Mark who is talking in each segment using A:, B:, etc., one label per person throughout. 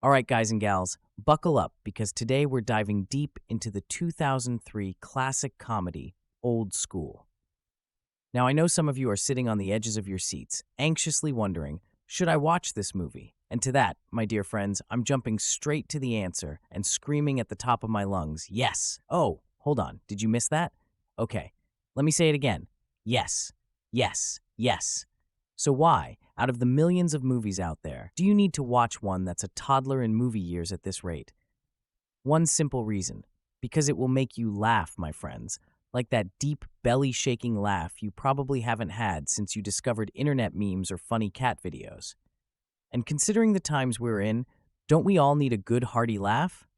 A: All right, guys and gals, buckle up because today we're diving deep into the 2003 classic comedy, Old School. Now, I know some of you are sitting on the edges of your seats, anxiously wondering, should I watch this movie? And to that, my dear friends, I'm jumping straight to the answer and screaming at the top of my lungs, yes. Oh, hold on, did you miss that? Okay, let me say it again. Yes, yes, yes. So why, out of the millions of movies out there, do you need to watch one that's a toddler in movie years at this rate? One simple reason: because it will make you laugh, my friends, like that deep, belly shaking laugh you probably haven't had since you discovered internet memes or funny cat videos. And considering the times we're in, don't we all need a good, hearty laugh?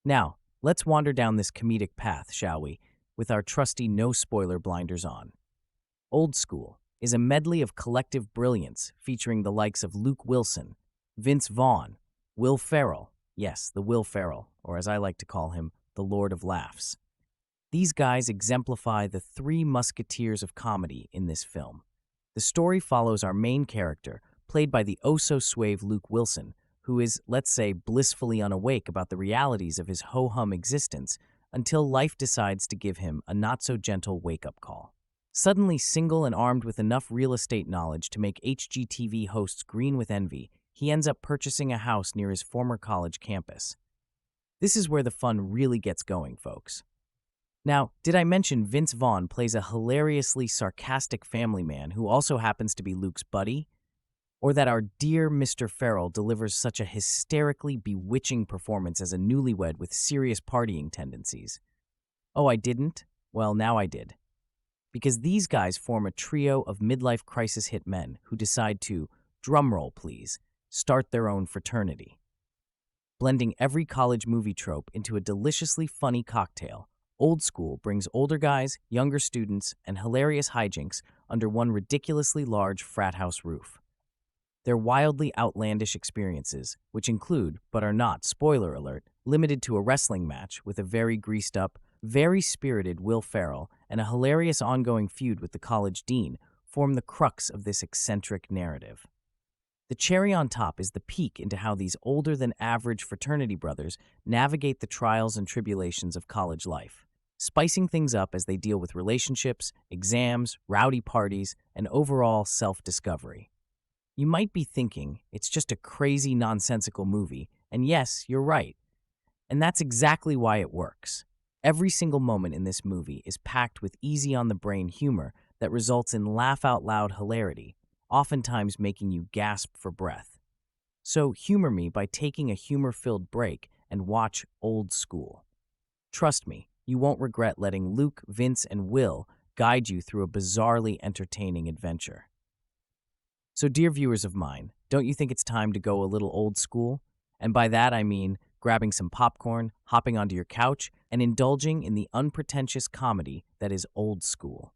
A: Now, let's wander down this comedic path, shall we, with our trusty no spoiler blinders on. Old School is a medley of collective brilliance featuring the likes of Luke Wilson, Vince Vaughn, Will Ferrell, yes, the Will Ferrell, or as I like to call him, the Lord of Laughs. These guys exemplify the three musketeers of comedy in this film. The story follows our main character, played by the oh-so-suave Luke Wilson, who is, let's say, blissfully unawake about the realities of his ho-hum existence until life decides to give him a not-so-gentle wake-up call. Suddenly single and armed with enough real estate knowledge to make HGTV hosts green with envy, he ends up purchasing a house near his former college campus. This is where the fun really gets going, folks. Now, did I mention Vince Vaughn plays a hilariously sarcastic family man who also happens to be Luke's buddy? Or that our dear Mr. Ferrell delivers such a hysterically bewitching performance as a newlywed with serious partying tendencies? Oh, I didn't? Well, now I did. Because these guys form a trio of midlife crisis hit men who decide to, drumroll please, start their own fraternity. Blending every college movie trope into a deliciously funny cocktail, Old School brings older guys, younger students, and hilarious hijinks under one ridiculously large frat house roof. Their wildly outlandish experiences, which include, but are not, spoiler alert, limited to a wrestling match with a very greased up, very spirited Will Ferrell and a hilarious ongoing feud with the college dean, form the crux of this eccentric narrative. The cherry on top is the peek into how these older-than-average fraternity brothers navigate the trials and tribulations of college life, spicing things up as they deal with relationships, exams, rowdy parties, and overall self-discovery. You might be thinking it's just a crazy, nonsensical movie, and yes, you're right. And that's exactly why it works. Every single moment in this movie is packed with easy-on-the-brain humor that results in laugh-out-loud hilarity, oftentimes making you gasp for breath. So humor me by taking a humor-filled break and watch Old School. Trust me, you won't regret letting Luke, Vince, and Will guide you through a bizarrely entertaining adventure. So, dear viewers of mine, don't you think it's time to go a little old school? And by that I mean grabbing some popcorn, hopping onto your couch, and indulging in the unpretentious comedy that is Old School.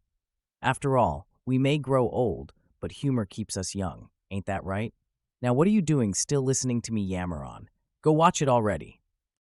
A: After all, we may grow old, but humor keeps us young, ain't that right? Now, what are you doing still listening to me yammer on? Go watch it already.